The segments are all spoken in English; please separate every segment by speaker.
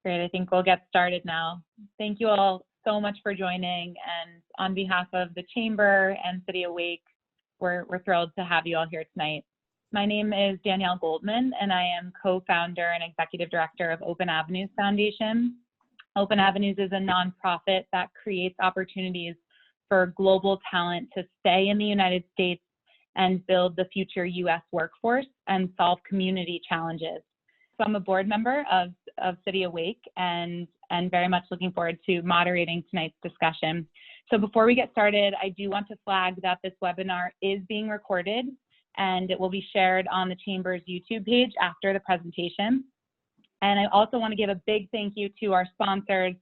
Speaker 1: Great, I think we'll get started now. Thank you all so much for joining, and on behalf of the Chamber and City Awake, we're thrilled to have you all here tonight. My name is Danielle Goldman, and I am co-founder and executive director of Open Avenues Foundation. Open Avenues is a nonprofit that creates opportunities for global talent to stay in the United States and build the future U.S. workforce and solve community challenges. So I'm a board member of City Awake and very much looking forward to moderating tonight's discussion. So before we get started, I do want to flag that this webinar is being recorded and it will be shared on the Chamber's YouTube page after the presentation. And I also want to give a big thank you to our sponsors,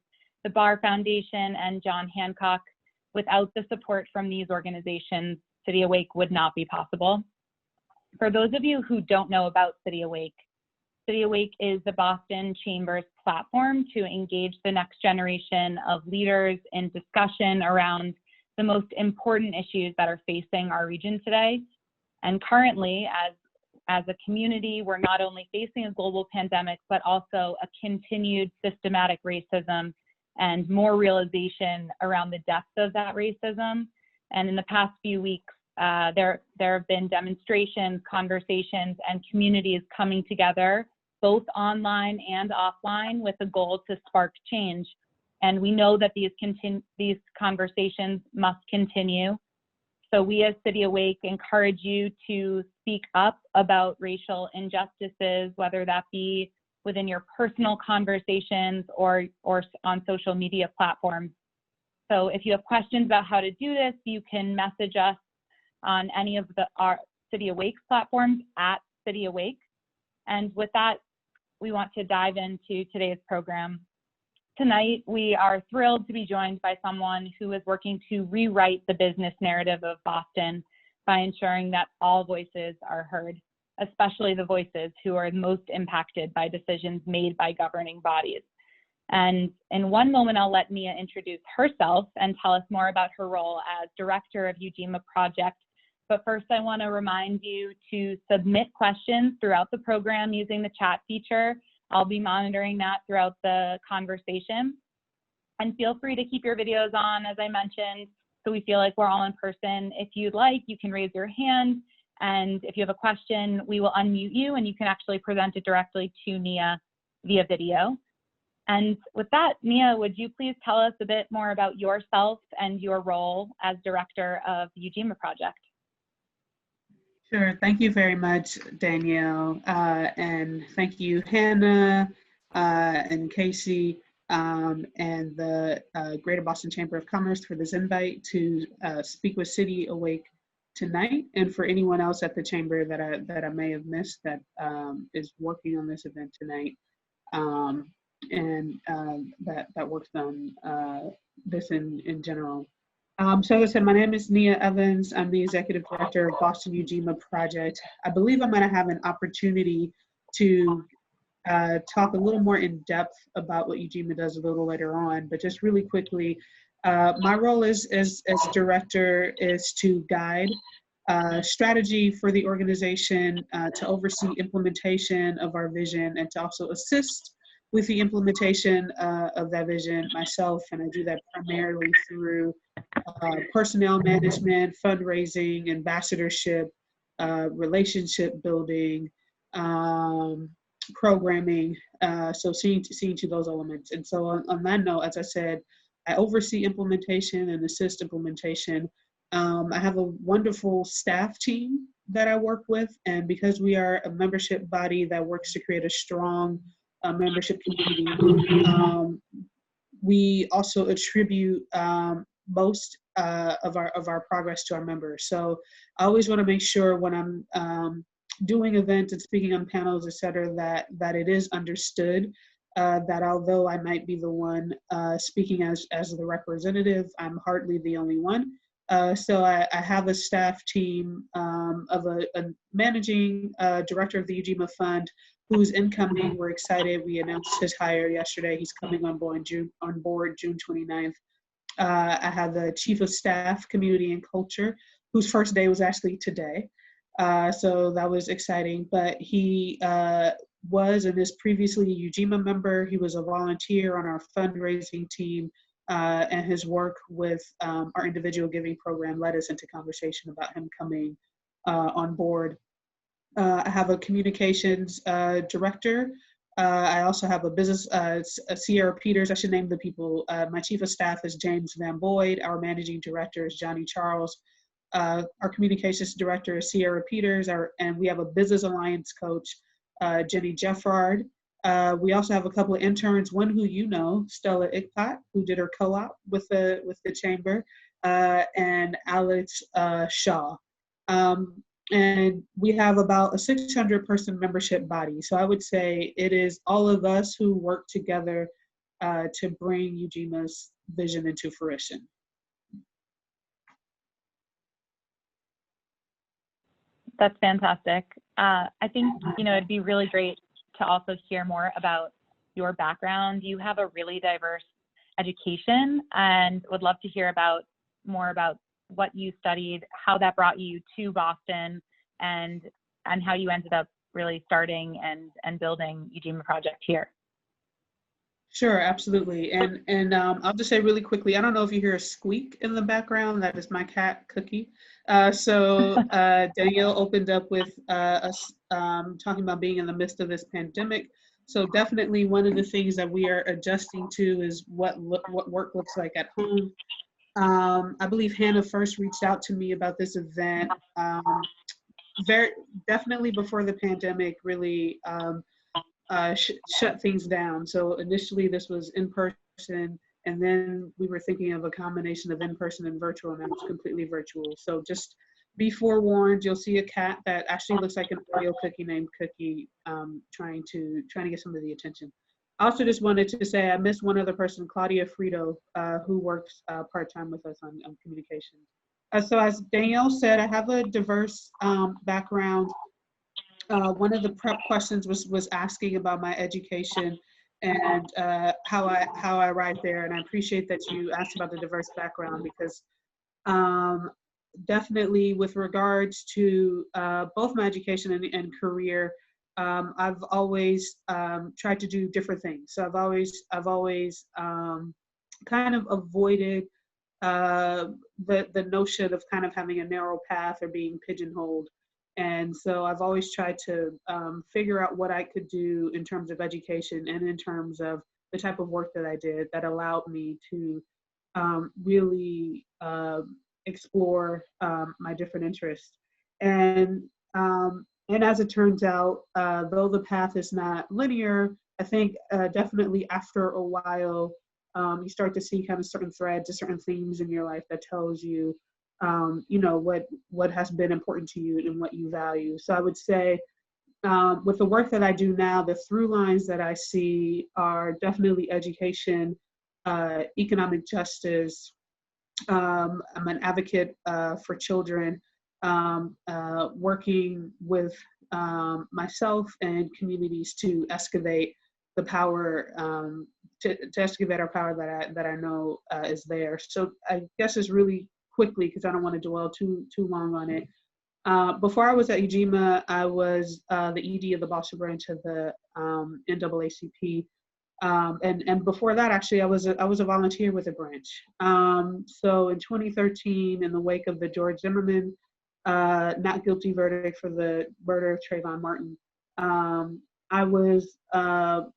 Speaker 1: the Barr Foundation and John Hancock. Without the support from these organizations, City Awake would not be possible. For those of you who don't know about City Awake is the Boston Chamber's platform to engage the next generation of leaders in discussion around the most important issues that are facing our region today. And currently, as a community, we're not only facing a global pandemic, but also a continued systematic racism and more realization around the depth of that racism. And in the past few weeks, there have been demonstrations, conversations, and communities coming together, both online and offline, with a goal to spark change. And we know that these conversations must continue. So we as City Awake encourage you to speak up about racial injustices, whether that be within your personal conversations or on social media platforms. So if you have questions about how to do this, you can message us on any of our City Awake's platforms at City Awake. And with that, we want to dive into today's program. Tonight, we are thrilled to be joined by someone who is working to rewrite the business narrative of Boston by ensuring that all voices are heard, especially the voices who are most impacted by decisions made by governing bodies. And in one moment, I'll let Nia introduce herself and tell us more about her role as director of Ujima Project. But first, I want to remind you to submit questions throughout the program using the chat feature. I'll be monitoring that throughout the conversation. And feel free to keep your videos on, as I mentioned, so we feel like we're all in person. If you'd like, you can raise your hand. And if you have a question, we will unmute you and you can actually present it directly to Nia via video. And with that, Nia, would you please tell us a bit more about yourself and your role as director of the Ujima Project?
Speaker 2: Sure. Thank you very much, Danielle. And thank you, Hannah and Casey and the Greater Boston Chamber of Commerce for this invite to speak with City Awake tonight, and for anyone else at the Chamber that I may have missed that is working on this event tonight and that works on this in general. So as I said, my name is Nia Evans. I'm the executive director of Boston Ujima Project. I believe I'm going to have an opportunity to talk a little more in depth about what Ujima does a little later on, but just really quickly, my role as director is to guide strategy for the organization, to oversee implementation of our vision, and to also assist with the implementation of that vision myself. And I do that primarily through personnel management, fundraising, ambassadorship, relationship building, programming, so seeing to those elements. And so on that note, as I said, I oversee implementation and assist implementation. I have a wonderful staff team that I work with, and because we are a membership body that works to create a strong membership community, we also attribute most of our progress to our members. So I always want to make sure when I'm doing events and speaking on panels, et cetera, that it is understood that although I might be the one speaking as the representative, I'm hardly the only one. So I have a staff team of a managing director of the Ujima Fund who's incoming. We're excited. We announced his hire yesterday. He's coming on board June 29th. I have the chief of staff, community and culture, whose first day was actually today. So that was exciting. But he was and is previously a Ujima member. He was a volunteer on our fundraising team, and his work with our individual giving program led us into conversation about him coming on board. I have a communications director. I also have a business, Sierra Peters. I should name the people. My chief of staff is James Van Boyd. Our managing director is Johnny Charles. Our communications director is Sierra Peters, and we have a business alliance coach, Jenny Jeffrard. We also have a couple of interns, one who you know, Stella Ikpat, who did her co-op with the chamber, and Alex Shaw. And we have about a 600-person membership body. So I would say it is all of us who work together to bring Ujima's vision into fruition.
Speaker 1: That's fantastic. I think, it'd be really great to also hear more about your background. You have a really diverse education, and would love to hear more about what you studied, how that brought you to Boston, and how you ended up really starting and building Ujima Project here.
Speaker 2: Sure, absolutely. And I'll just say really quickly, I don't know if you hear a squeak in the background. That is my cat, Cookie. Danielle opened up with us talking about being in the midst of this pandemic. So definitely one of the things that we are adjusting to is what work looks like at home. I believe Hannah first reached out to me about this event very definitely before the pandemic really shut things down. So initially this was in person, and then we were thinking of a combination of in person and virtual, and now it's completely virtual. So just be forewarned, you'll see a cat that actually looks like an Oreo cookie named Cookie, trying to get some of the attention. I also just wanted to say I missed one other person, Claudia Frito, who works part-time with us on communication. So as Danielle said, I have a diverse background. One of the prep questions was asking about my education and how I arrived there, and I appreciate that you asked about the diverse background, because definitely with regards to both my education and career, I've always tried to do different things. So I've always kind of avoided the notion of kind of having a narrow path or being pigeonholed. And so I've always tried to figure out what I could do in terms of education and in terms of the type of work that I did that allowed me to really explore my different interests. And as it turns out, though the path is not linear, I think definitely after a while, you start to see kind of certain threads or certain themes in your life that tells you, what has been important to you and what you value. So I would say with the work that I do now, the through lines that I see are definitely education, economic justice. I'm an advocate for children, working with myself and communities to excavate the power, to excavate our power that I know is there. So I guess it's really quickly, because I don't want to dwell too long on it. Before I was at Ujima, I was the ED of the Boston branch of the NAACP. And before that, actually, I was a volunteer with the branch. So in 2013, in the wake of the George Zimmerman not guilty verdict for the murder of Trayvon Martin, I was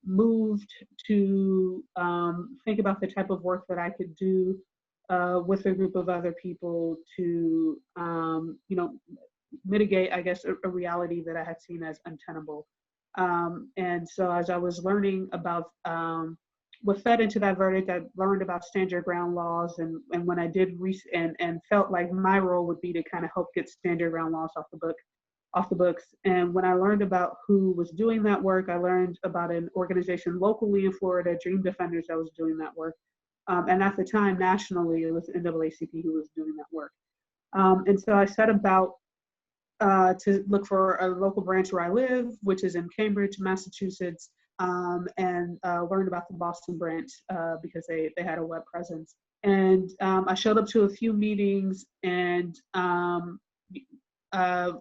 Speaker 2: moved to think about the type of work that I could do with a group of other people to, mitigate, I guess, a reality that I had seen as untenable. And so as I was learning about what fed into that verdict, I learned about stand your ground laws, and when I did and felt like my role would be to kind of help get stand your ground laws off the books. And when I learned about who was doing that work, I learned about an organization locally in Florida, Dream Defenders, that was doing that work. And at the time, nationally, it was NAACP who was doing that work. And so I set about to look for a local branch where I live, which is in Cambridge, Massachusetts, and learned about the Boston branch because they had a web presence. And I showed up to a few meetings, and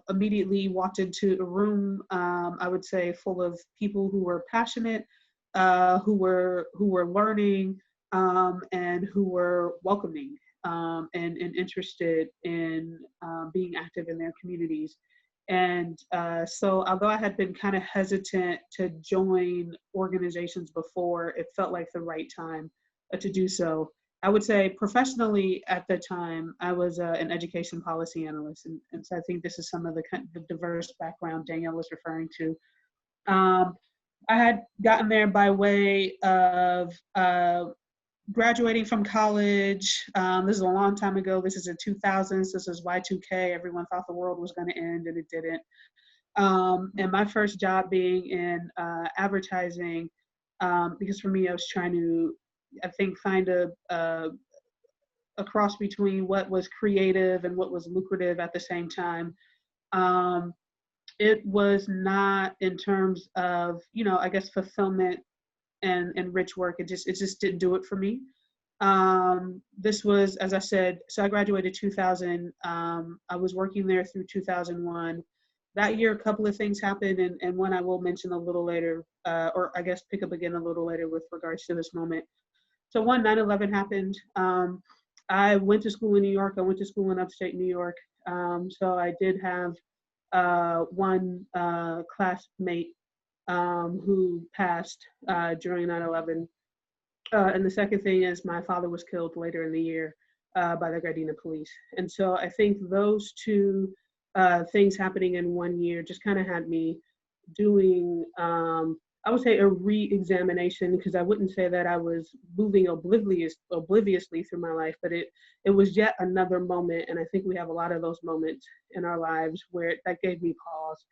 Speaker 2: immediately walked into a room, I would say, full of people who were passionate, who were learning, and who were welcoming, and interested in being active in their communities. And so although I had been kind of hesitant to join organizations before, it felt like the right time to do so. I would say professionally at the time, I was an education policy analyst. And so I think this is some of the diverse background Danielle was referring to. I had gotten there by way of graduating from college. This is a long time ago. This is in 2000s. This is Y2K. Everyone thought the world was going to end, and it didn't. And my first job being in advertising, because for me, I was trying to, I think, find a cross between what was creative and what was lucrative at the same time. It was not in terms of, I guess, fulfillment and rich work. It just didn't do it for me. This was, as I said, so I graduated 2000. I was working there through 2001. That year, a couple of things happened, and one I will mention a little later, or I guess pick up again a little later with regards to this moment. So 9/11 happened. I went to school in New York. I went to school in upstate New York. So I did have one classmate who passed during 9/11. And the second thing is my father was killed later in the year by the Gardena police. And so I think those two things happening in 1 year just kind of had me doing, I would say, a re-examination, because I wouldn't say that I was moving obliviously through my life, but it was yet another moment. And I think we have a lot of those moments in our lives where that gave me pause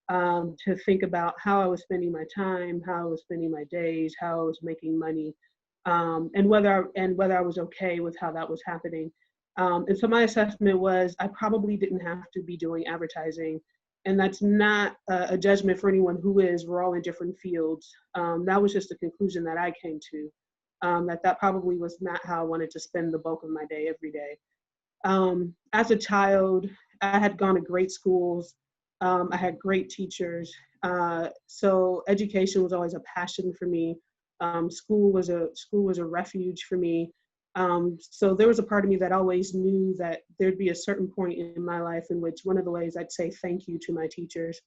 Speaker 2: to think about how I was spending my time, how I was spending my days, how I was making money, and whether I was okay with how that was happening. And so my assessment was I probably didn't have to be doing advertising. And that's not a judgment for anyone who is. We're all in different fields. That was just a conclusion that I came to, that probably was not how I wanted to spend the bulk of my day every day. As a child, I had gone to great schools. I had great teachers. So education was always a passion for me. School was a refuge for me. So there was a part of me that always knew that there'd be a certain point in my life in which one of the ways I'd say thank you to my teachers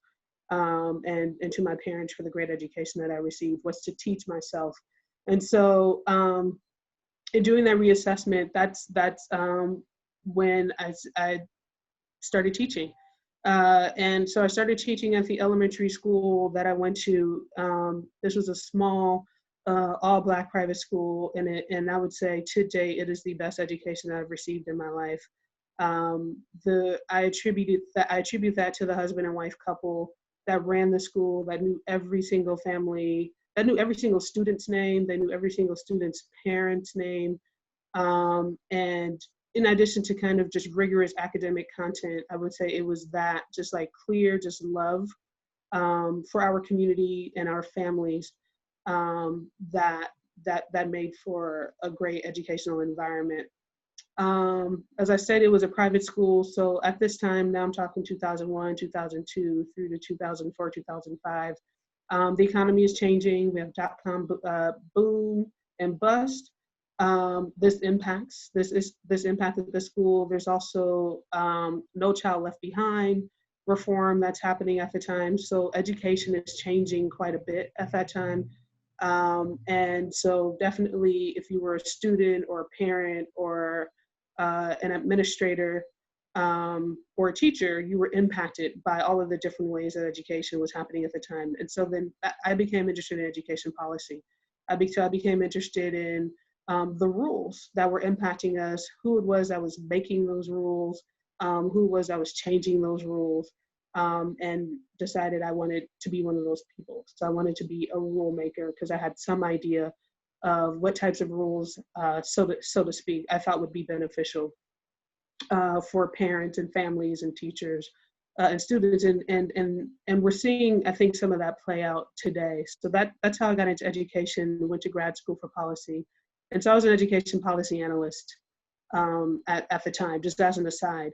Speaker 2: and to my parents for the great education that I received was to teach myself. And so in doing that reassessment, that's when I started teaching. And so I started teaching at the elementary school that I went to. This was a small, all Black private school, and I would say to date it is the best education I've received in my life. I attribute that to the husband and wife couple that ran the school, that knew every single family, that knew every single student's name, they knew every single student's parent's name, and in addition to kind of just rigorous academic content, I would say it was that just like clear, just love for our community and our families that made for a great educational environment. As I said, it was a private school. So at this time, now I'm talking 2001, 2002 through to 2004, 2005. The economy is changing. We have dot-com boom and bust. This impacted the school. There's also No Child Left Behind reform that's happening at the time. So education is changing quite a bit at that time. And so definitely if you were a student or a parent or an administrator or a teacher, you were impacted by all of the different ways that education was happening at the time. And so then I became interested in education policy. I became interested in the rules that were impacting us, who it was that was making those rules, who it was that was changing those rules, and decided I wanted to be one of those people. So I wanted to be a rule maker because I had some idea of what types of rules, so to speak, I thought would be beneficial for parents and families and teachers and students, and we're seeing, I think, some of that play out today. So that's how I got into education, went to grad school for policy. And so I was an education policy analyst at the time, just as an aside.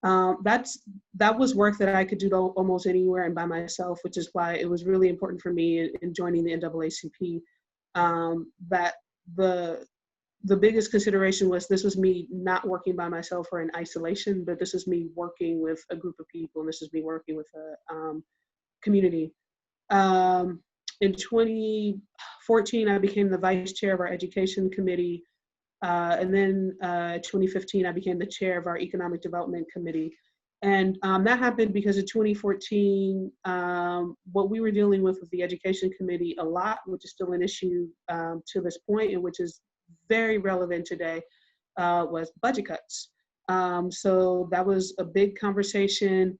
Speaker 2: That was work that I could do almost anywhere and by myself, which is why it was really important for me in joining the NAACP. That the biggest consideration was this was me not working by myself or in isolation, but this is me working with a group of people, and this is me working with a community. In 2014, I became the vice chair of our education committee. And then 2015, I became the chair of our economic development committee. And that happened because in 2014, what we were dealing with the education committee a lot, which is still an issue to this point, and which is very relevant today, was budget cuts. So that was a big conversation.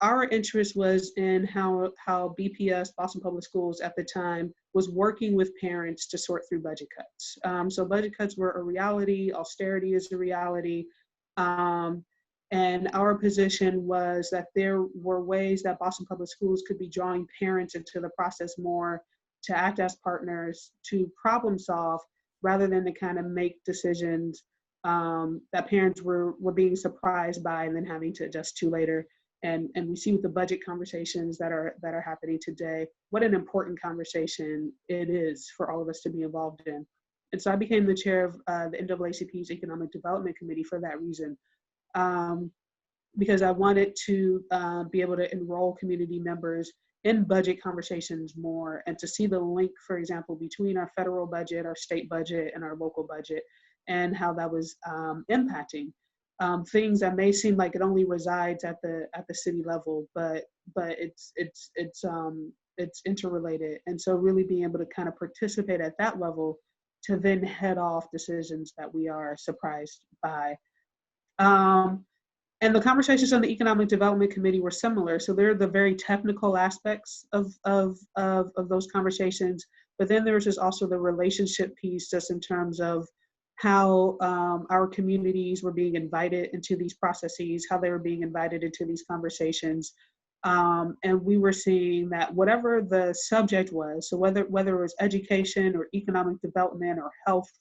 Speaker 2: Our interest was in how BPS, Boston Public Schools at the time, was working with parents to sort through budget cuts. So budget cuts were a reality, austerity is a reality. And our position was that there were ways that Boston Public Schools could be drawing parents into the process more, to act as partners, to problem solve, rather than to kind of make decisions that parents were being surprised by and then having to adjust to later. And we see with the budget conversations that are happening today, what an important conversation it is for all of us to be involved in. And so I became the chair of the NAACP's Economic Development Committee for that reason, because I wanted to be able to enroll community members in budget conversations more, and to see the link, for example, between our federal budget, our state budget, and our local budget, and how that was impacting things that may seem like it only resides at the city level, but it's interrelated. And so really being able to kind of participate at that level to then head off decisions that we are surprised by. And the conversations on the Economic Development Committee were similar. So they're the very technical aspects of those conversations, but then there's just also the relationship piece, just in terms of how our communities were being invited into these processes, how they were being invited into these conversations. And we were seeing that whatever the subject was, so whether it was education or economic development or health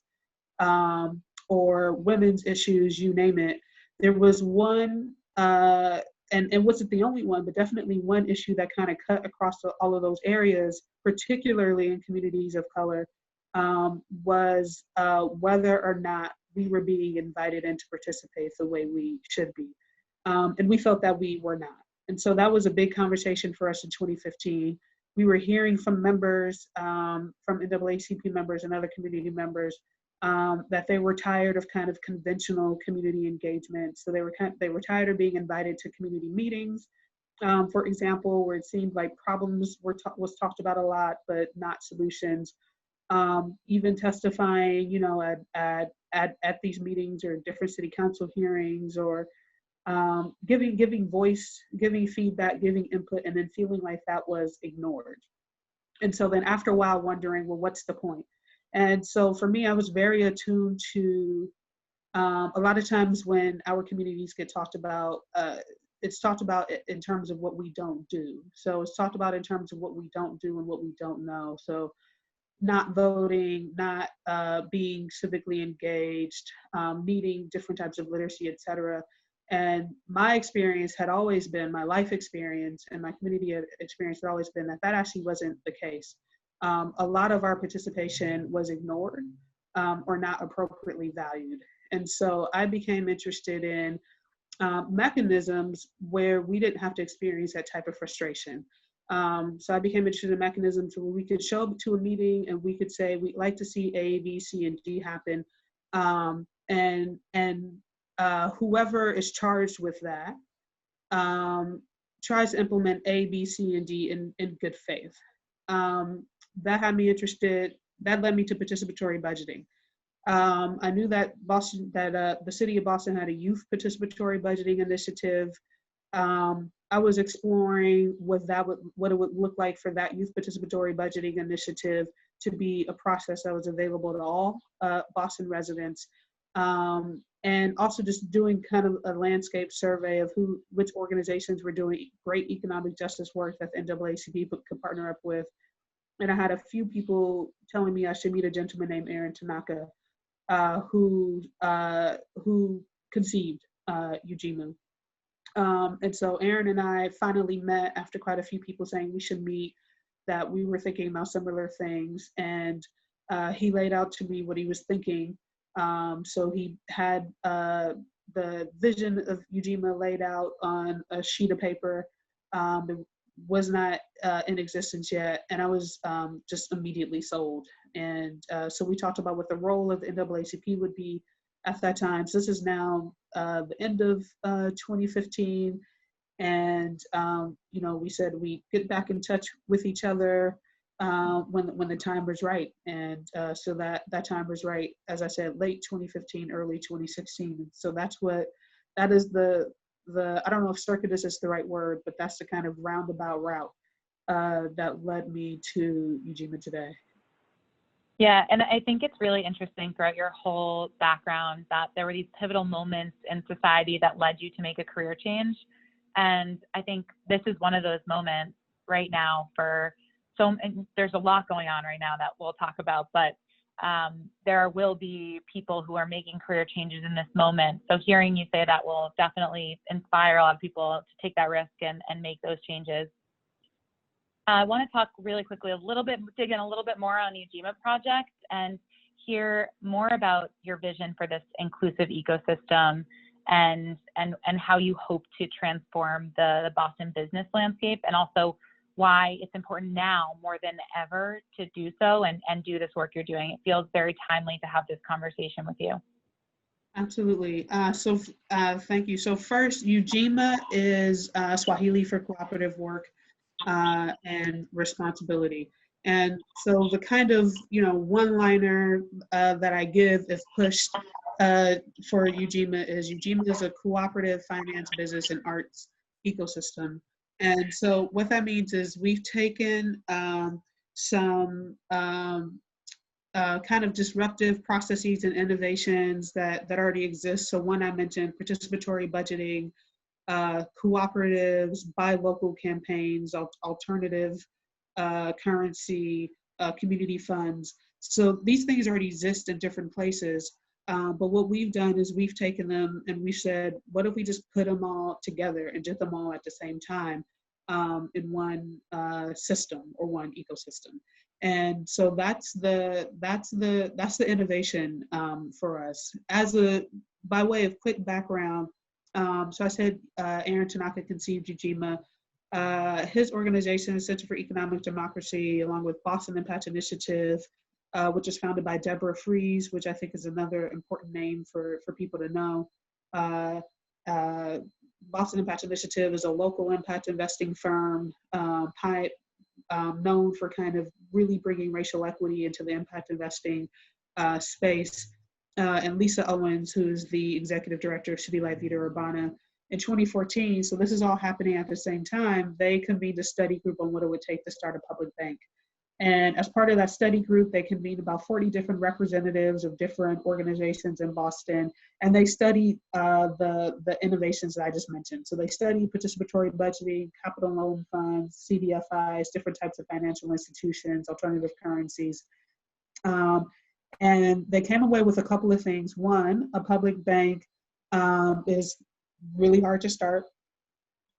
Speaker 2: or women's issues, you name it, there was one, and it wasn't the only one, but definitely one issue that kind of cut across all of those areas, particularly in communities of color, was whether or not we were being invited in to participate the way we should be. And we felt that we were not. And so that was a big conversation for us in 2015. We were hearing from members, from NAACP members and other community members, that they were tired of kind of conventional community engagement. So they were tired of being invited to community meetings, for example, where it seemed like problems was talked about a lot, but not solutions. Even testifying, you know, at these meetings or different city council hearings, or giving voice, giving feedback, giving input, and then feeling like that was ignored. And so then after a while wondering, well, what's the point? And so for me, I was very attuned to a lot of times when our communities get talked about, it's talked about in terms of what we don't do. So it's talked about in terms of what we don't do and what we don't know. So not voting, not being civically engaged, needing different types of literacy, et cetera. And my experience had always been, my life experience and my community experience had always been that actually wasn't the case. A lot of our participation was ignored or not appropriately valued. And so I became interested in mechanisms where we didn't have to experience that type of frustration. So I became interested in mechanisms where we could show up to a meeting and we could say, we'd like to see A, B, C, and D happen. And whoever is charged with that tries to implement A, B, C, and D in good faith. That had me interested, that led me to participatory budgeting. I knew that the city of Boston had a youth participatory budgeting initiative. I was exploring what it would look like for that youth participatory budgeting initiative to be a process that was available to all Boston residents. And also just doing kind of a landscape survey of which organizations were doing great economic justice work that the NAACP could partner up with. And I had a few people telling me I should meet a gentleman named Aaron Tanaka, who conceived Ujima. And so Aaron and I finally met after quite a few people saying we should meet, that we were thinking about similar things. And he laid out to me what he was thinking. So he had the vision of Ujima laid out on a sheet of paper. It was not in existence yet. And I was just immediately sold. And so we talked about what the role of the NAACP would be at that time. So this is now the end of 2015. And, we said we get back in touch with each other when the time was right. And so that time was right, as I said, late 2015, early 2016. So that is the I don't know if circuitous is the right word, but that's the kind of roundabout route that led me to Ujima today.
Speaker 1: Yeah, and I think it's really interesting throughout your whole background that there were these pivotal moments in society that led you to make a career change. And I think this is one of those moments right now and there's a lot going on right now that we'll talk about, but there will be people who are making career changes in this moment. So hearing you say that will definitely inspire a lot of people to take that risk and make those changes. I want to talk really quickly dig in a little bit more on the Ujima Project and hear more about your vision for this inclusive ecosystem and how you hope to transform the Boston business landscape, and also why it's important now more than ever to do so and do this work you're doing. It feels very timely to have this conversation with you.
Speaker 2: Absolutely. Thank you. So first, Ujima is Swahili for cooperative work and responsibility. And so the kind of, one-liner that I give if pushed for Ujima is a cooperative finance, business, and arts ecosystem. And so what that means is we've taken some kind of disruptive processes and innovations that already exist. So one I mentioned, participatory budgeting, cooperatives, buy local campaigns, alternative currency, community funds. So these things already exist in different places. But what we've done is we've taken them and we said, what if we just put them all together and did them all at the same time in one system or one ecosystem? And so that's the innovation for us. By way of quick background, so I said Aaron Tanaka conceived Ujima. His organization, Center for Economic Democracy, along with Boston Impact Initiative, which is founded by Deborah Fries, which I think is another important name for people to know. Boston Impact Initiative is a local impact investing firm, known for kind of really bringing racial equity into the impact investing space. And Lisa Owens, who's the executive director of City Light Vida Urbana, in 2014, so this is all happening at the same time, they convened a study group on what it would take to start a public bank. And as part of that study group, they convened about 40 different representatives of different organizations in Boston, and they studied the innovations that I just mentioned. So they studied participatory budgeting, capital loan funds, CDFIs, different types of financial institutions, alternative currencies. And they came away with a couple of things. One, a public bank is really hard to start.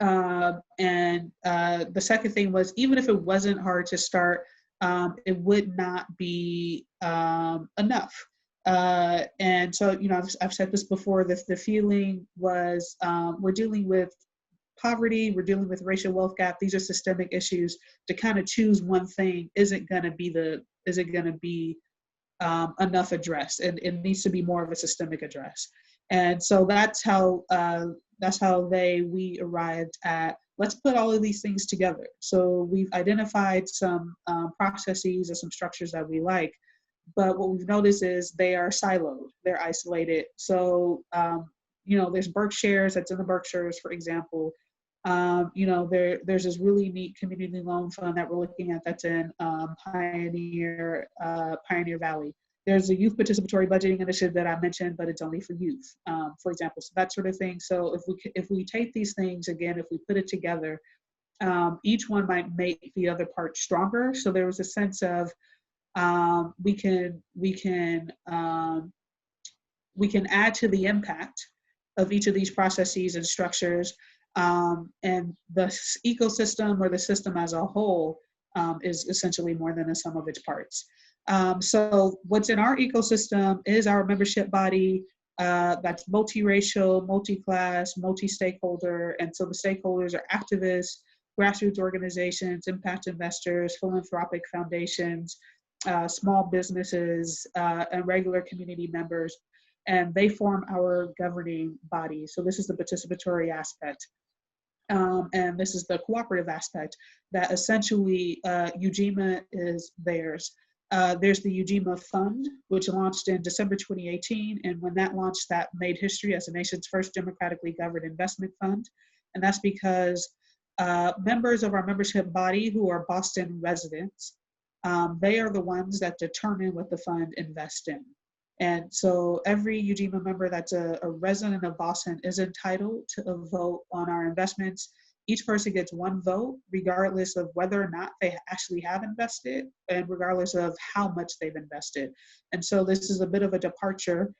Speaker 2: And the second thing was, even if it wasn't hard to start, it would not be enough. And so, I've said this before, the feeling was we're dealing with poverty, we're dealing with racial wealth gap. These are systemic issues. To kind of choose one thing isn't going to be enough addressed, and it needs to be more of a systemic address. And so that's how we arrived at, let's put all of these things together. So we've identified some processes or some structures that we like, but what we've noticed is they are siloed, they're isolated. So, there's Berkshires, that's in the Berkshires, for example. There's this really neat community loan fund that we're looking at that's in Pioneer Valley. There's a youth participatory budgeting initiative that I mentioned, but it's only for youth, for example. So that sort of thing. So if we take these things, again, if we put it together, each one might make the other part stronger. So there was a sense of we can add to the impact of each of these processes and structures. And the ecosystem or the system as a whole is essentially more than the sum of its parts. So what's in our ecosystem is our membership body that's multiracial, multi-class, multi-stakeholder. And so the stakeholders are activists, grassroots organizations, impact investors, philanthropic foundations, small businesses, and regular community members. And they form our governing body. So this is the participatory aspect. And this is the cooperative aspect that essentially Ujima is theirs. There's the Ujima Fund, which launched in December 2018. And when that launched, that made history as the nation's first democratically governed investment fund. And that's because members of our membership body who are Boston residents, they are the ones that determine what the fund invests in. And so every Ujima member that's a resident of Boston is entitled to a vote on our investments. Each person gets one vote, regardless of whether or not they actually have invested and regardless of how much they've invested. And so this is a bit of a departure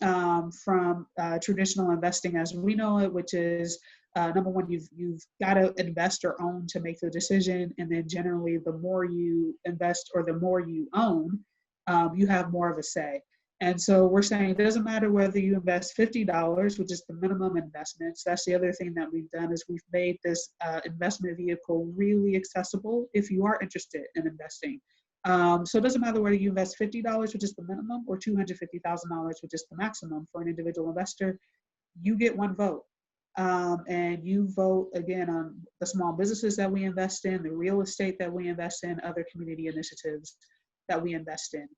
Speaker 2: from traditional investing as we know it, which is number one, you've got to invest or own to make the decision. And then generally, the more you invest or the more you own, you have more of a say. And so we're saying it doesn't matter whether you invest $50, which is the minimum investments. That's the other thing that we've done is we've made this investment vehicle really accessible if you are interested in investing. So it doesn't matter whether you invest $50, which is the minimum, or $250,000, which is the maximum for an individual investor. You get one vote. And you vote again on the small businesses that we invest in, the real estate that we invest in, other community initiatives that we invest in.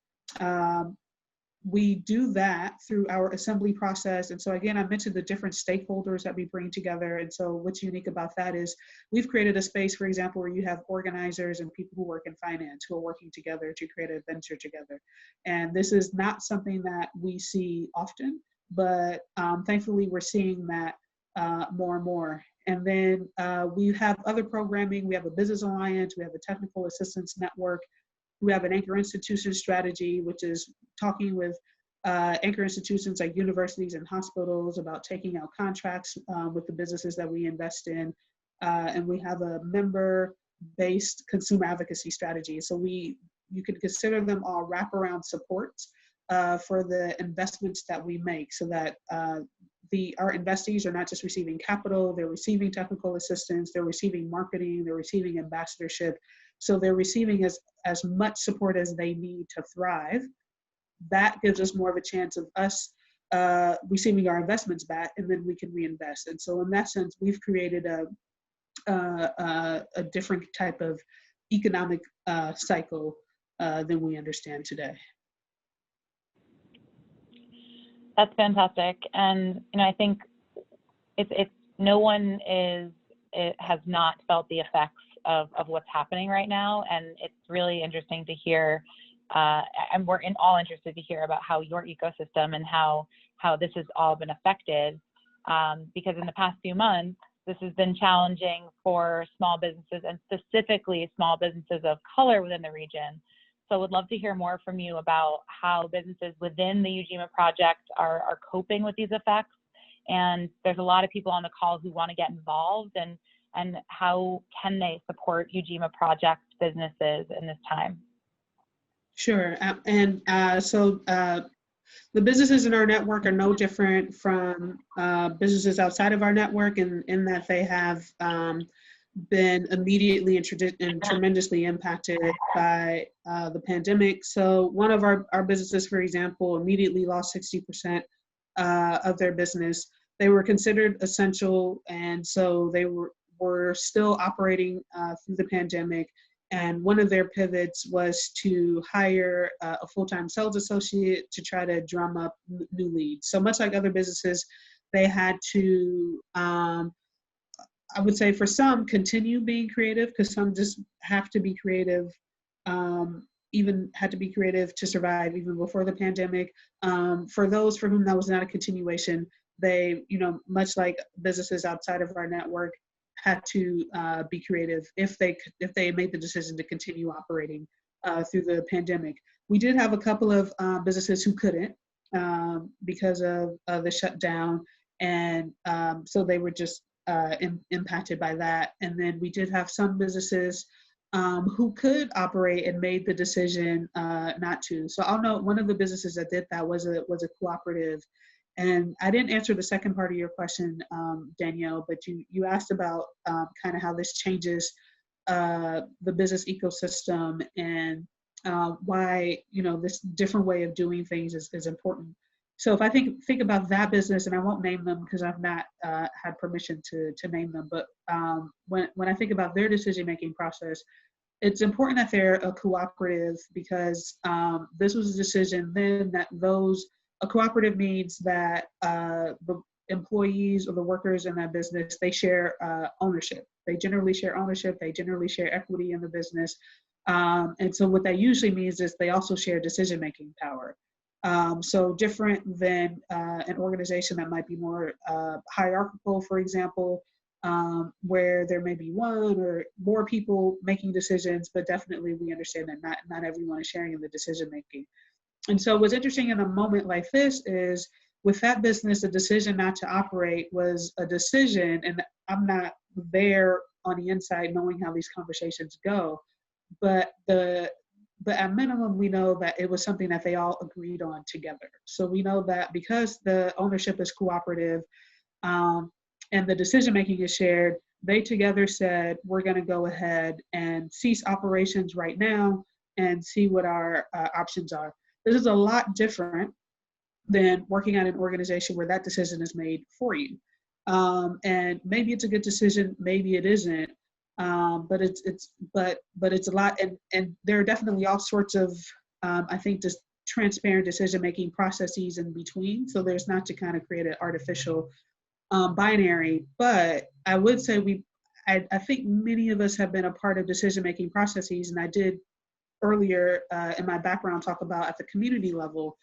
Speaker 2: We do that through our assembly process. And so again, I mentioned the different stakeholders that we bring together. And so what's unique about that is we've created a space, for example, where you have organizers and people who work in finance who are working together to create a venture together. And this is not something that we see often, but thankfully we're seeing that more and more. And then we have other programming. We have a business alliance. We have a technical assistance network. We have an anchor institution strategy, which is talking with anchor institutions like universities and hospitals about taking out contracts with the businesses that we invest in. And we have a member-based consumer advocacy strategy. So you can consider them all wraparound supports for the investments that we make so that our investees are not just receiving capital, they're receiving technical assistance, they're receiving marketing, they're receiving ambassadorship. So they're receiving as much support as they need to thrive. That gives us more of a chance of us receiving our investments back, and then we can reinvest. And so in that sense, we've created a different type of economic cycle than we understand today.
Speaker 1: That's fantastic. And I think it's no one has not felt the effects of what's happening right now. And it's really interesting to hear, and we're all interested to hear about how your ecosystem and how this has all been affected. Because in the past few months, this has been challenging for small businesses and specifically small businesses of color within the region. So I would love to hear more from you about how businesses within the Ujima Project are coping with these effects. And there's a lot of people on the call who want to get involved, and how can they support Ujima Project businesses in this time?
Speaker 2: Sure. So the businesses in our network are no different from businesses outside of our network in that they have been immediately and tremendously impacted by the pandemic. So one of our businesses, for example, immediately lost 60% of their business. They were considered essential, and so they were still operating through the pandemic. And one of their pivots was to hire a full-time sales associate to try to drum up new leads. So much like other businesses, they had to, I would say for some, continue being creative, because some just have to be creative, even had to be creative to survive even before the pandemic. For those for whom that was not a continuation, they, much like businesses outside of our network, had to be creative if they made the decision to continue operating through the pandemic. We did have a couple of businesses who couldn't because of the shutdown, And so they were just impacted by that. And then we did have some businesses who could operate and made the decision not to. So I'll note one of the businesses that did that was a cooperative. And I didn't answer the second part of your question, Danielle, but you asked about kind of how this changes the business ecosystem and why this different way of doing things is important. So if I think about that business, and I won't name them because I've not had permission to name them, but when I think about their decision-making process, it's important that they're a cooperative because this was a decision then that a cooperative means that the employees or the workers in that business, they share ownership. They generally share ownership, they generally share equity in the business. And so what that usually means is they also share decision-making power. So different than an organization that might be more hierarchical, for example, where there may be one or more people making decisions, but definitely we understand that not everyone is sharing in the decision making. And so what's interesting in a moment like this is with that business, the decision not to operate was a decision, and I'm not there on the inside knowing how these conversations go, but at minimum, we know that it was something that they all agreed on together. So we know that because the ownership is cooperative and the decision-making is shared, they together said, we're gonna go ahead and cease operations right now and see what our options are. This is a lot different than working at an organization where that decision is made for you. And maybe it's a good decision, maybe it isn't. But it's a lot, and there are definitely all sorts of I think just transparent decision-making processes in between. So there's not to kind of create an artificial binary. But I would say I think many of us have been a part of decision-making processes, and I did earlier in my background talk about at the community level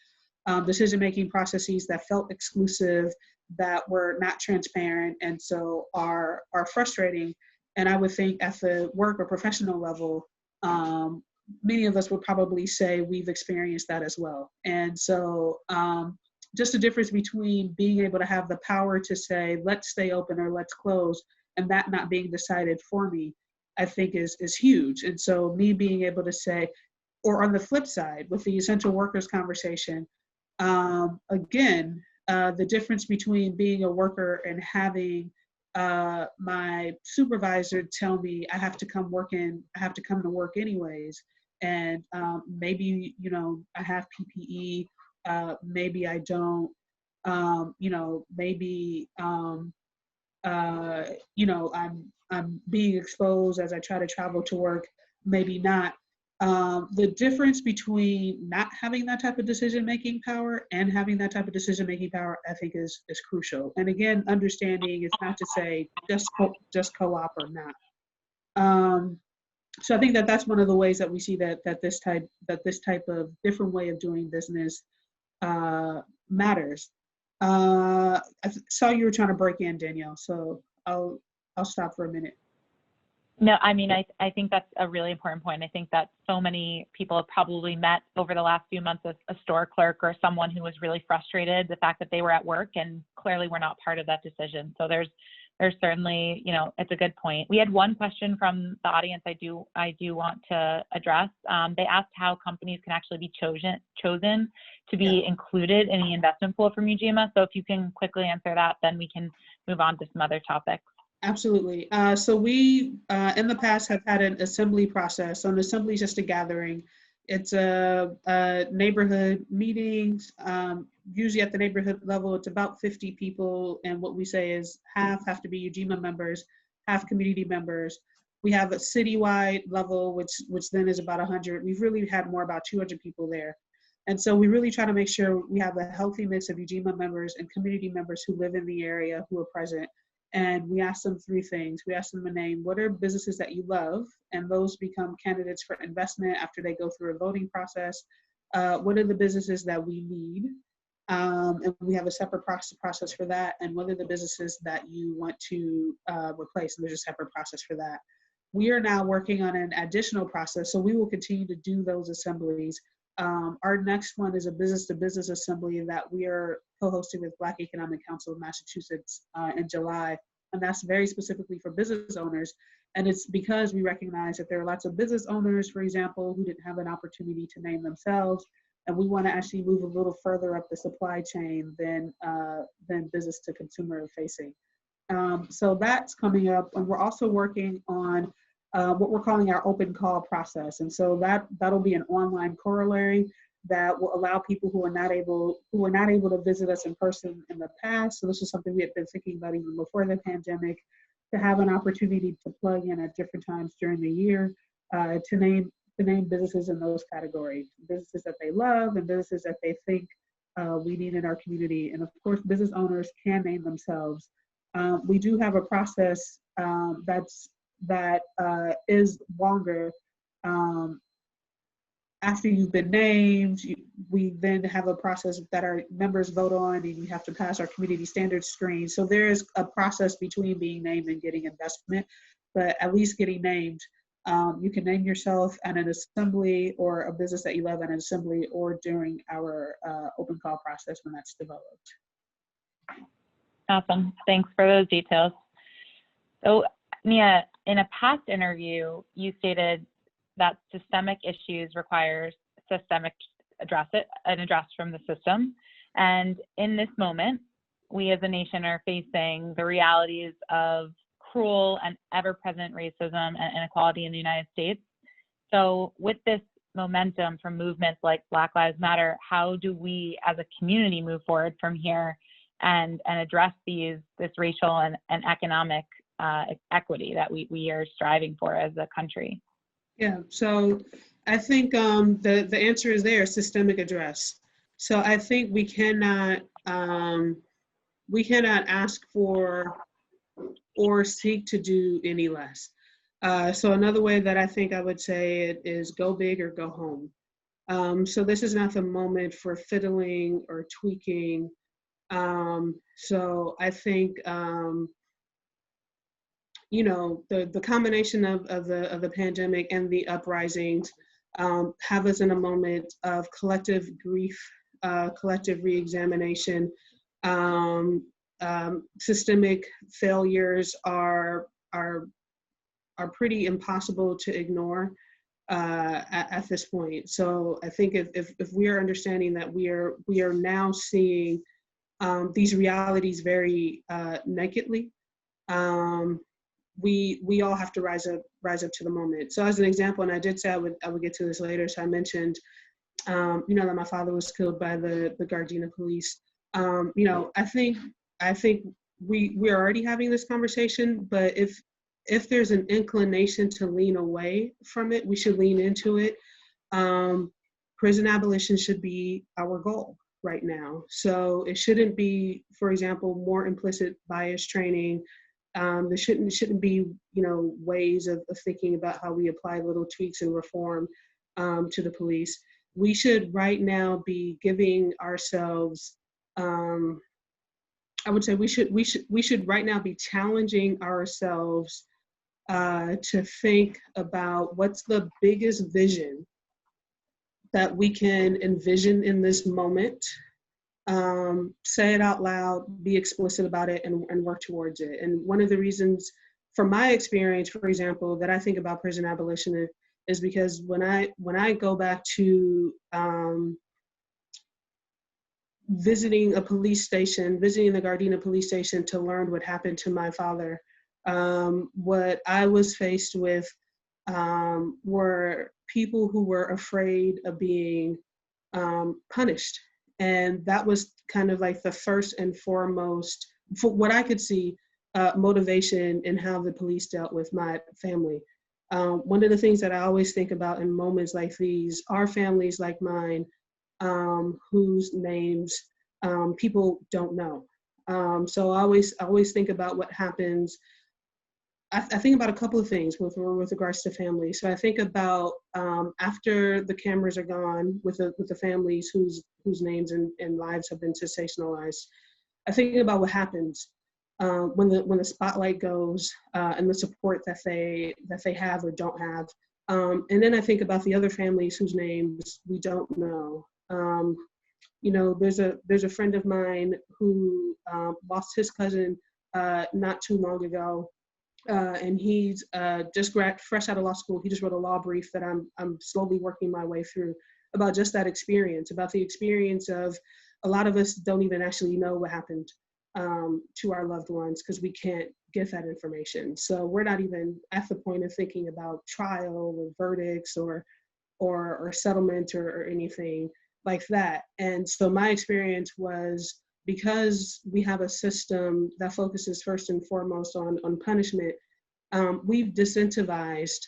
Speaker 2: decision-making processes that felt exclusive, that were not transparent, and so are frustrating. And I would think at the work or professional level, many of us would probably say we've experienced that as well. And so just the difference between being able to have the power to say, let's stay open or let's close, and that not being decided for me, I think is huge. And so me being able to say, or on the flip side, with the essential workers conversation, again, the difference between being a worker and having my supervisor tell me I have to come to work anyways, and maybe I have PPE, maybe I don't, maybe I'm being exposed as I try to travel to work, maybe not. The difference between not having that type of decision-making power and having that type of decision-making power, I think is crucial. And again, understanding is not to say just co-op or not. So I think that's one of the ways that we see that this type of different way of doing business matters. I saw you were trying to break in, Danielle, so I'll stop for a minute.
Speaker 1: No, I mean, I think that's a really important point. I think that so many people have probably met over the last few months a store clerk or someone who was really frustrated the fact that they were at work and clearly were not part of that decision. So there's certainly, it's a good point. We had one question from the audience I do want to address. They asked how companies can actually be chosen to be included in the investment pool from Ujima. So if you can quickly answer that, then we can move on to some other topics.
Speaker 2: Absolutely. So we, in the past, have had an assembly process. So an assembly is just a gathering. It's a neighborhood meetings. Usually at the neighborhood level, it's about 50 people. And what we say is half have to be Ujima members, half community members. We have a citywide level, which then is about 100. We've really had more about 200 people there. And so we really try to make sure we have a healthy mix of Ujima members and community members who live in the area who are present. And we ask them 3 things. We ask them to name what are businesses that you love, and those become candidates for investment after they go through a voting process. What are the businesses that we need? And we have a separate process for that. And what are the businesses that you want to replace? And there's a separate process for that. We are now working on an additional process, so we will continue to do those assemblies. Our next one is a business-to-business assembly that we are co-hosted with Black Economic Council of Massachusetts in July. And that's very specifically for business owners. And it's because we recognize that there are lots of business owners, for example, who didn't have an opportunity to name themselves. And we want to actually move a little further up the supply chain than business to consumer facing. So that's coming up. And we're also working on what we're calling our open call process. And so that'll be an online corollary that will allow people who are not able to visit us in person in the past. So this is something we had been thinking about even before the pandemic, to have an opportunity to plug in at different times during the year to name businesses in those categories, businesses that they love and businesses that they think we need in our community. And of course, business owners can name themselves. We do have a process that is longer. After you've been named, we then have a process that our members vote on, and you have to pass our community standards screen. So there is a process between being named and getting investment, but at least getting named, you can name yourself at an assembly or a business that you love at an assembly or during our open call process when that's developed.
Speaker 1: Awesome. Thanks for those details. So, Nia, in a past interview, you stated that systemic issues requires systemic address from the system. And in this moment, we as a nation are facing the realities of cruel and ever-present racism and inequality in the United States. So with this momentum from movements like Black Lives Matter, how do we as a community move forward from here and address this racial and economic equity that we are striving for as a country?
Speaker 2: Yeah, so I think the answer is there, systemic address. So I think we cannot ask for or seek to do any less. So another way that I think I would say it is go big or go home. So this is not the moment for fiddling or tweaking. So I think the combination of the pandemic and the uprisings have us in a moment of collective grief, collective reexamination. Systemic failures are pretty impossible to ignore at this point. So I think if we are understanding that we are now seeing these realities very nakedly, we all have to rise up to the moment. So as an example, and I did say I would get to this later. So I mentioned, that my father was killed by the Gardena police. I think we're already having this conversation, but if there's an inclination to lean away from it, we should lean into it. Prison abolition should be our goal right now. So it shouldn't be, for example, more implicit bias training. There shouldn't be, ways of thinking about how we apply little tweaks and reform to the police. We should right now be giving ourselves, I would say we should right now be challenging ourselves to think about what's the biggest vision that we can envision in this moment. Say it out loud, be explicit about it, and work towards it. And one of the reasons, from my experience, for example, that I think about prison abolition is because when I go back to visiting a police station, visiting the Gardena police station to learn what happened to my father, what I was faced with were people who were afraid of being punished. And that was kind of like the first and foremost, for what I could see, motivation in how the police dealt with my family. One of the things that I always think about in moments like these are families like mine, whose names people don't know. So I always think about what happens. I think about a couple of things with regards to families. So I think about after the cameras are gone with the families whose names and lives have been sensationalized. I think about what happens when the spotlight goes and the support that they have or don't have. And then I think about the other families whose names we don't know. there's a friend of mine who lost his cousin not too long ago, and he's just fresh out of law school. He just wrote a law brief that I'm slowly working my way through about just that experience, about the experience of a lot of us don't even actually know what happened to our loved ones because we can't get that information. So we're not even at the point of thinking about trial or verdicts or settlement or anything like that. And so my experience was, because we have a system that focuses first and foremost on punishment, we've disincentivized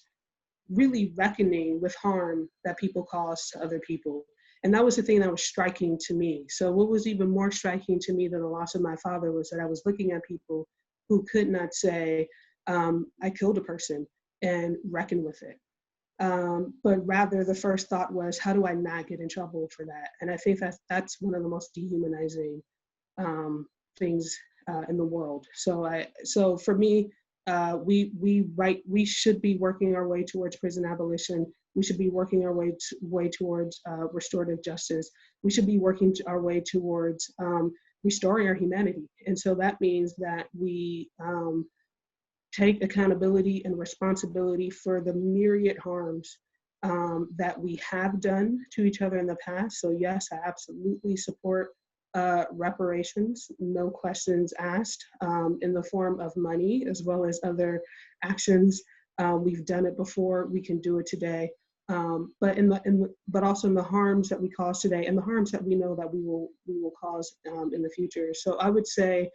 Speaker 2: really reckoning with harm that people cause to other people. And that was the thing that was striking to me. So what was even more striking to me than the loss of my father was that I was looking at people who could not say, I killed a person and reckon with it. But rather the first thought was, how do I not get in trouble for that? And I think that's one of the most dehumanizing things in the world. So for me, we should be working our way towards prison abolition. We should be working our way towards restorative justice. We should be working our way towards restoring our humanity. And so that means that we take accountability and responsibility for the myriad harms that we have done to each other in the past. So yes, I absolutely support reparations, no questions asked, in the form of money as well as other actions. We've done it before, we can do it today. But also in the harms that we cause today and the harms that we know that we will cause in the future. So I would say,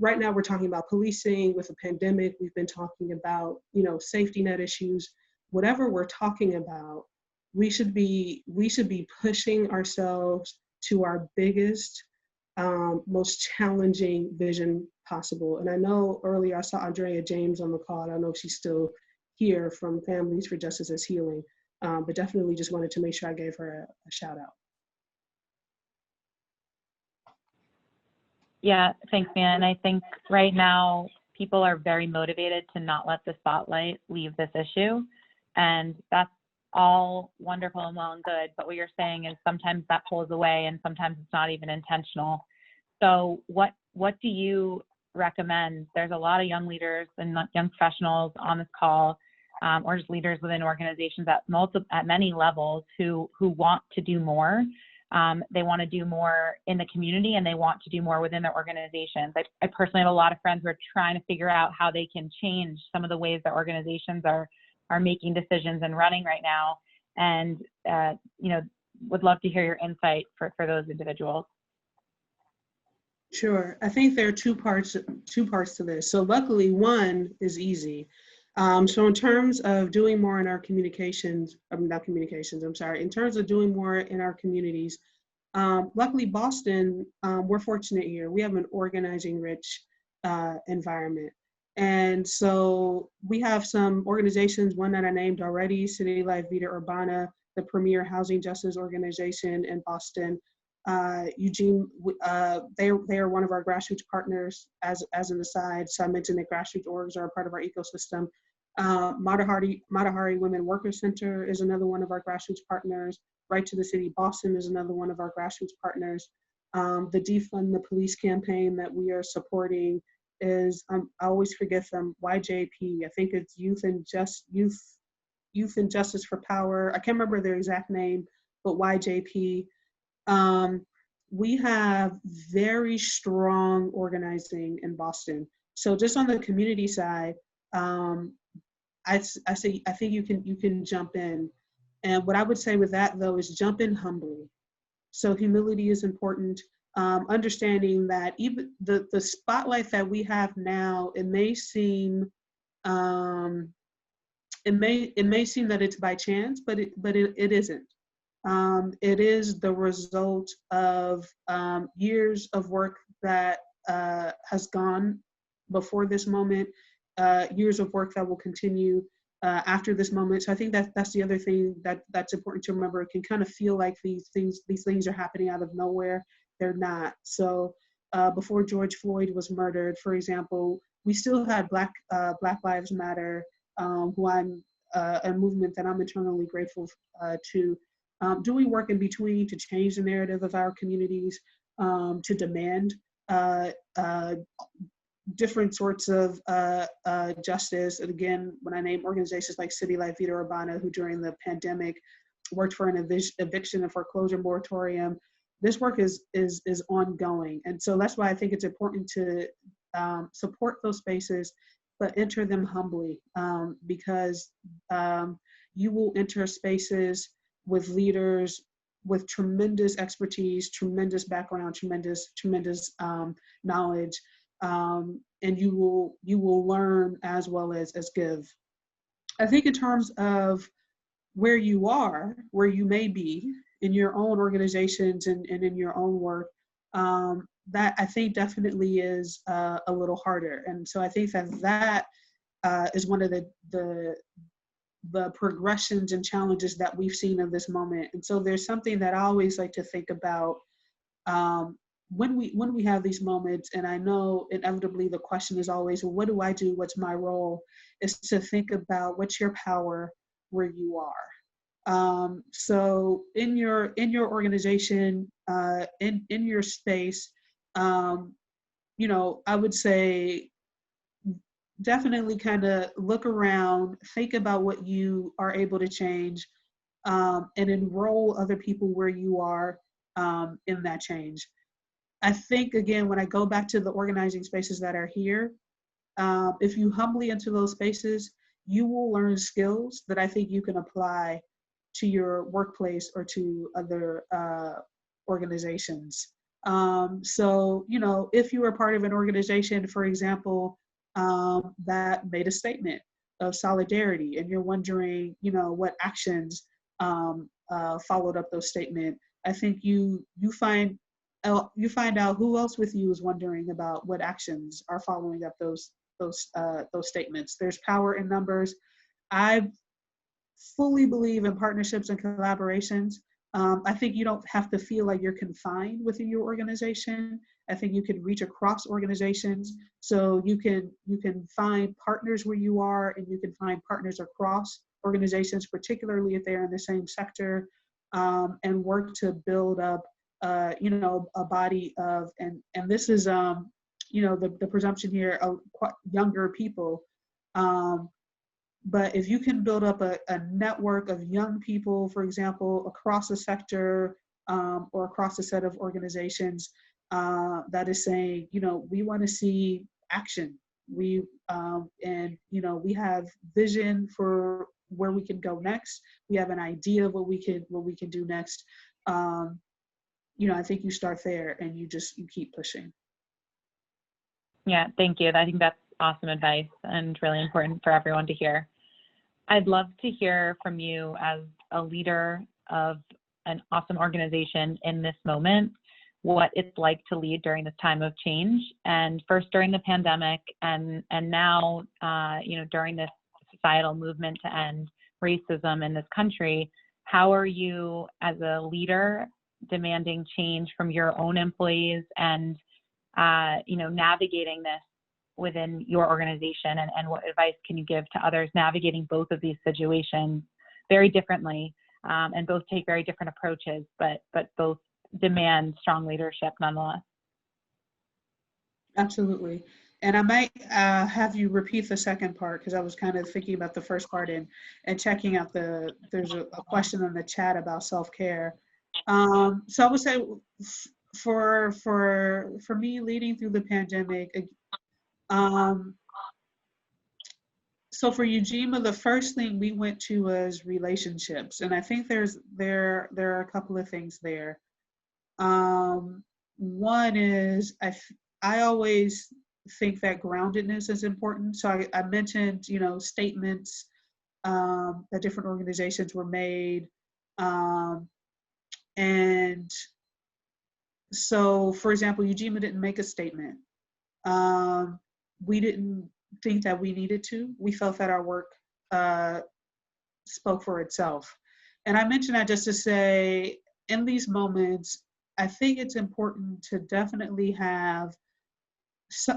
Speaker 2: right now we're talking about policing with a pandemic. We've been talking about, safety net issues. Whatever we're talking about, we should be pushing ourselves to our biggest, most challenging vision possible. And I know earlier I saw Andrea James on the call. I don't know if she's still here, from Families for Justice as Healing, but definitely just wanted to make sure I gave her a shout out.
Speaker 1: Yeah, thanks, Nia. And I think right now people are very motivated to not let the spotlight leave this issue. And that's all wonderful and well and good. But what you're saying is sometimes that pulls away and sometimes it's not even intentional. So what do you recommend? There's a lot of young leaders and young professionals on this call, or just leaders within organizations at many levels who want to do more. They want to do more in the community and they want to do more within their organizations. I personally have a lot of friends who are trying to figure out how they can change some of the ways that organizations are making decisions and running right now. And, would love to hear your insight for those individuals.
Speaker 2: Sure. I think there are two parts to this. So luckily one is easy. So in terms of doing more in our in terms of doing more in our communities, luckily Boston, we're fortunate here. We have an organizing rich environment. And so we have some organizations, one that I named already, City Life Vida Urbana, the premier housing justice organization in Boston. Eugene, they are one of our grassroots partners as an aside. So I mentioned that grassroots orgs are a part of our ecosystem. Matahari Women Worker Center is another one of our grassroots partners. Right to the City Boston is another one of our grassroots partners. The Defund the Police campaign that we are supporting is, I always forget them, YJP. I think it's Youth and Justice for Power. I can't remember their exact name, but YJP. We have very strong organizing in Boston. So just on the community side, I think you can jump in. And what I would say with that though is jump in humbly. So humility is important. Understanding that even the spotlight that we have now, it may seem that it's by chance, but it isn't. It is the result of years of work that has gone before this moment, years of work that will continue after this moment. So I think that's the other thing that's important to remember. It can kind of feel like these things are happening out of nowhere. They're not. So before George Floyd was murdered, for example, we still had Black Lives Matter, who I'm a movement that I'm eternally grateful to. Do we work in between to change the narrative of our communities, to demand different sorts of justice? And again, when I name organizations like City Life Vida Urbana, who during the pandemic worked for an eviction and foreclosure moratorium, this work is ongoing. And so that's why I think it's important to support those spaces, but enter them humbly, because you will enter spaces with leaders with tremendous expertise, tremendous background, tremendous knowledge, and you will learn as well as give. I think in terms of where you are, where you may be in your own organizations and in your own work, that I think definitely is a little harder. And so I think that is one of the progressions and challenges that we've seen in this moment. And so there's something that I always like to think about when we have these moments, and I know inevitably the question is always, well, what do I do? What's my role? Is to think about what's your power where you are. So in your organization, in your space, I would say definitely kind of look around, think about what you are able to change, and enroll other people where you are in that change. I think, again, when I go back to the organizing spaces that are here, if you humbly enter those spaces, you will learn skills that I think you can apply to your workplace or to other organizations. So, if you are part of an organization, for example, that made a statement of solidarity, and you're wondering, what actions followed up those statements, I think you find out who else with you is wondering about what actions are following up those statements. There's power in numbers. I fully believe in partnerships and collaborations. I think you don't have to feel like you're confined within your organization. I think you can reach across organizations. So you can find partners where you are, and you can find partners across organizations, particularly if they're in the same sector, and work to build up, a body of, and this is, the presumption here of younger people. But if you can build up a network of young people, for example, across a sector, or across a set of organizations, that is saying, we want to see action. We we have vision for where we can go next. We have an idea of what we can do next. I think you start there, and you keep pushing.
Speaker 1: Yeah, thank you. I think that's awesome advice and really important for everyone to hear. I'd love to hear from you as a leader of an awesome organization in this moment, what it's like to lead during this time of change, and first during the pandemic, and now, during this societal movement to end racism in this country. How are you as a leader demanding change from your own employees and, navigating this within your organization, and what advice can you give to others navigating both of these situations very differently, and both take very different approaches, but both demand strong leadership nonetheless?
Speaker 2: Absolutely. And I might have you repeat the second part, because I was kind of thinking about the first part and checking out there's a question in the chat about self-care. So I would say for me leading through the pandemic, so for Ujima, the first thing we went to was relationships. And I think there are a couple of things there. One is I always think that groundedness is important. So I mentioned, statements that different organizations were made. And so, for example, Ujima didn't make a statement. We didn't think that we needed to. We felt that our work spoke for itself. And I mention that just to say, in these moments, I think it's important to definitely have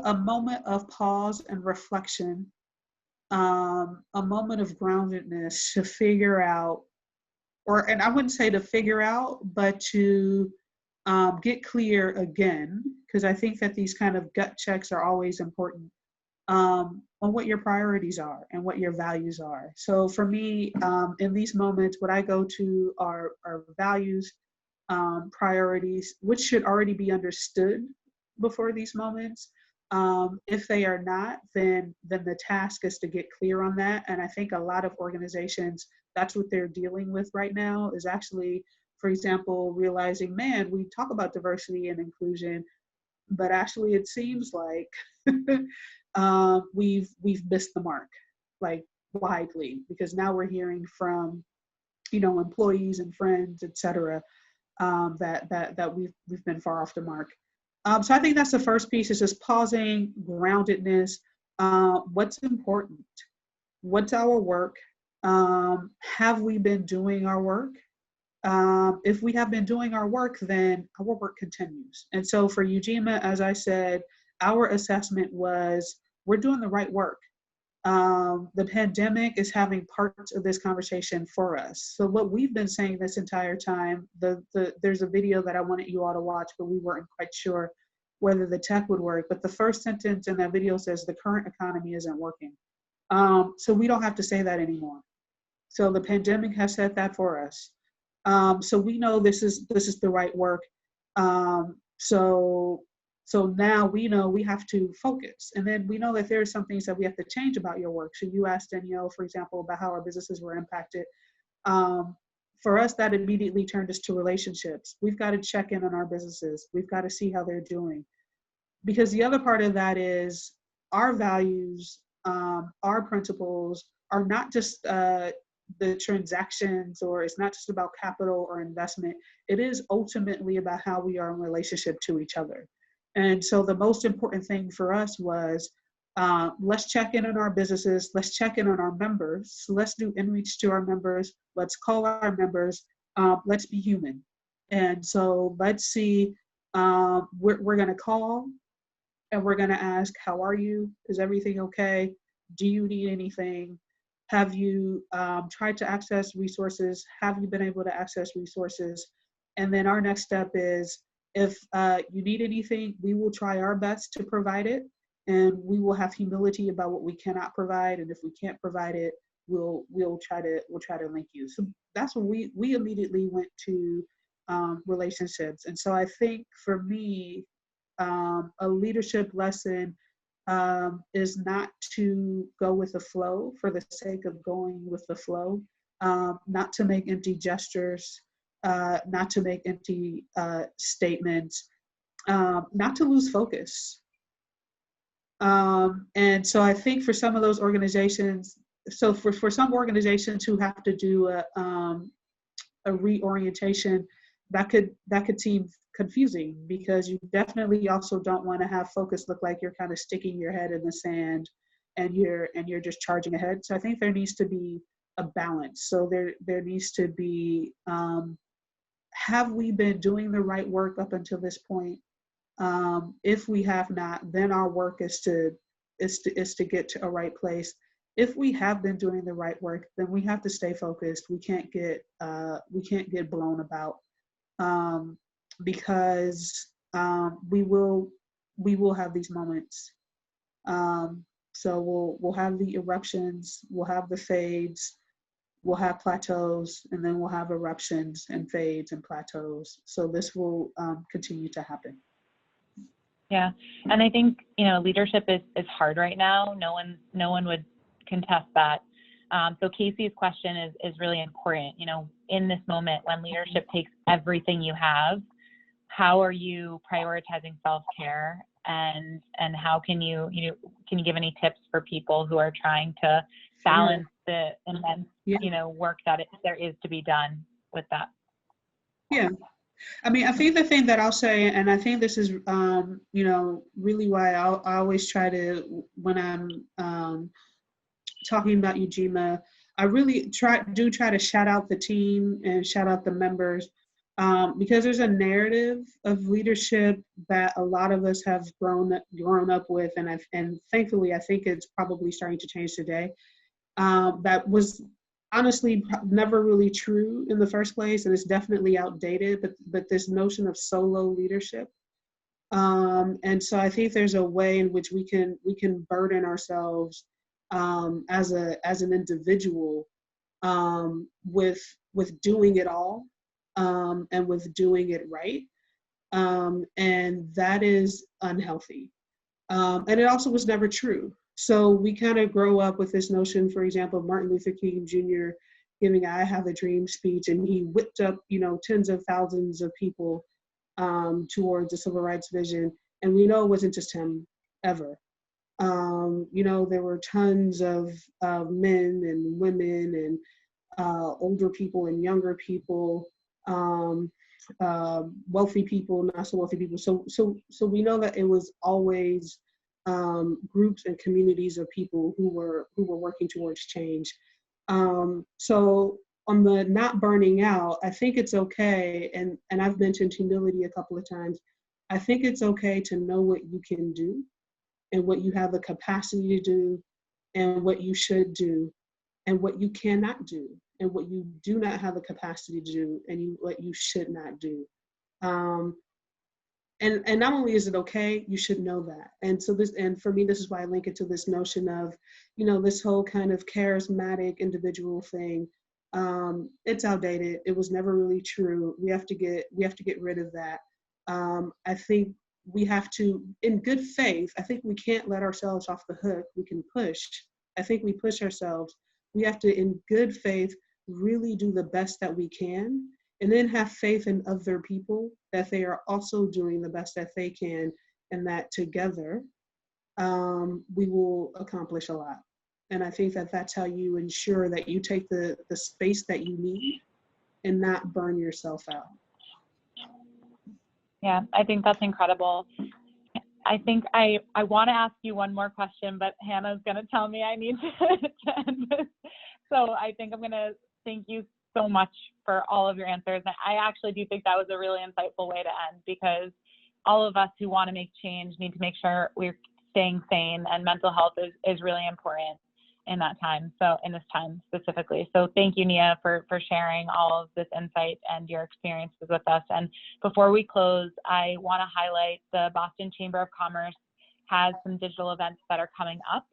Speaker 2: a moment of pause and reflection, a moment of groundedness to figure out and I wouldn't say to figure out, but to get clear again, because I think that these kind of gut checks are always important, on what your priorities are and what your values are. So for me, in these moments, what I go to are values, priorities, which should already be understood before these moments. If they are not, then the task is to get clear on that. And I think a lot of organizations, that's what they're dealing with right now, is actually, for example, realizing, man, we talk about diversity and inclusion, but actually it seems like we've missed the mark, like widely, because now we're hearing from, employees and friends, et cetera, that we've been far off the mark. So I think that's the first piece, is just pausing, groundedness. What's important? What's our work? Have we been doing our work? If we have been doing our work, then our work continues. And so for Ujima, as I said, our assessment was, we're doing the right work. The pandemic is having parts of this conversation for us. So what we've been saying this entire time, there's a video that I wanted you all to watch, but we weren't quite sure whether the tech would work. But the first sentence in that video says, the current economy isn't working. So we don't have to say that anymore. So the pandemic has said that for us. So we know this is the right work. So now we know we have to focus. And then we know that there are some things that we have to change about your work. So you asked Danielle, for example, about how our businesses were impacted. For us, that immediately turned us to relationships. We've got to check in on our businesses. We've got to see how they're doing. Because the other part of that is our values, our principles are not just the transactions, or it's not just about capital or investment. It is ultimately about how we are in relationship to each other. And so the most important thing for us was, let's check in on our businesses, let's check in on our members, let's do inreach to our members, let's call our members, let's be human. And so let's see, we're gonna call and we're gonna ask, how are you? Is everything okay? Do you need anything? Have you tried to access resources? Have you been able to access resources? And then our next step is, if you need anything, we will try our best to provide it, and we will have humility about what we cannot provide. And if we can't provide it, we'll try to link you. So that's when we immediately went to relationships. And so I think for me, a leadership lesson is not to go with the flow for the sake of going with the flow, not to make empty gestures, not to make empty statements, not to lose focus. And so I think for some of those organizations, so for some organizations who have to do a reorientation, that could seem confusing, because you definitely also don't want to have focus look like you're kind of sticking your head in the sand and you're just charging ahead. So I think there needs to be a balance. So there needs to be, have we been doing the right work up until this point? If we have not, then our work is to get to a right place. If we have been doing the right work, then we have to stay focused. We can't get blown about, because we will have these moments. So we'll have the eruptions, we'll have the fades, we'll have plateaus, and then we'll have eruptions and fades and plateaus. So this will continue to happen.
Speaker 1: Yeah, and I think, leadership is hard right now. No one would contest that. So Casey's question is really important. In this moment when leadership takes everything you have, how are you prioritizing self-care, and how can you give any tips for people who are trying to balance the immense work that there is to be done with that?
Speaker 2: Yeah. I mean, I think the thing that I'll say, and I think this is, really why I always try to, when I'm talking about Ujima, I really try to shout out the team and shout out the members, because there's a narrative of leadership that a lot of us have grown up with, and thankfully I think it's probably starting to change today. That was honestly never really true in the first place, and it's definitely outdated. But this notion of solo leadership, and so I think there's a way in which we can burden ourselves as an individual with doing it all and with doing it right, and that is unhealthy. And it also was never true. So we kind of grow up with this notion, for example, of Martin Luther King Jr. giving "I Have a Dream" speech, and he whipped up, tens of thousands of people towards the civil rights vision. And we know it wasn't just him ever. There were tons of men and women and older people and younger people, um, wealthy people, not so wealthy people. So we know that it was always groups and communities of people who were working towards change. So on the not burning out, I think it's okay, and I've mentioned humility a couple of times. I think it's okay to know what you can do and what you have the capacity to do and what you should do and what you cannot do and what you do not have the capacity to do and what you should not do. Um, and not only is it okay, you should know that. And for me, this is why I link it to this notion of, this whole kind of charismatic individual thing. It's outdated. It was never really true. We have to get rid of that. I think we have to, in good faith, I think we can't let ourselves off the hook. We can push. I think we push ourselves. We have to, in good faith, really do the best that we can, and then have faith in other people that they are also doing the best that they can, and that together we will accomplish a lot. And I think that that's how you ensure that you take the space that you need and not burn yourself out.
Speaker 1: Yeah, I think that's incredible. I think I want to ask you one more question, but Hannah's going to tell me I need to end this. So I think I'm going to thank you so much for all of your answers. And I actually do think that was a really insightful way to end, because all of us who want to make change need to make sure we're staying sane, and mental health is really important in that time. So in this time specifically. So thank you, Nia, for sharing all of this insight and your experiences with us. And before we close, I want to highlight the Boston Chamber of Commerce has some digital events that are coming up.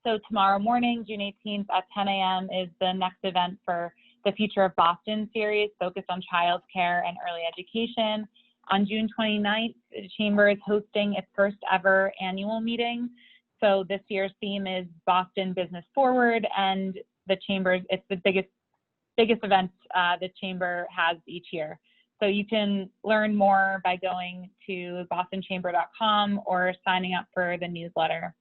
Speaker 1: So tomorrow morning, June 18th at 10 a.m. is the next event for the Future of Boston series, focused on child care and early education. On June 29th, the Chamber is hosting its first ever annual meeting. So this year's theme is Boston Business Forward, and the Chamber, it's the biggest event the Chamber has each year. So you can learn more by going to bostonchamber.com or signing up for the newsletter.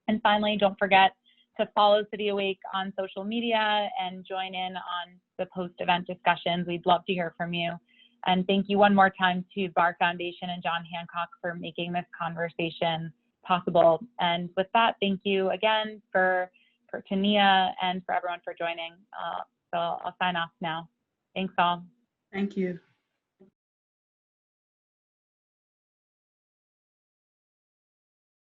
Speaker 1: And finally, don't forget to follow City Awake on social media and join in on the post-event discussions. We'd love to hear from you. And thank you one more time to Bar Foundation and John Hancock for making this conversation possible. And with that, thank you again to Nia and for everyone for joining. So I'll sign off now. Thanks all.
Speaker 2: Thank you.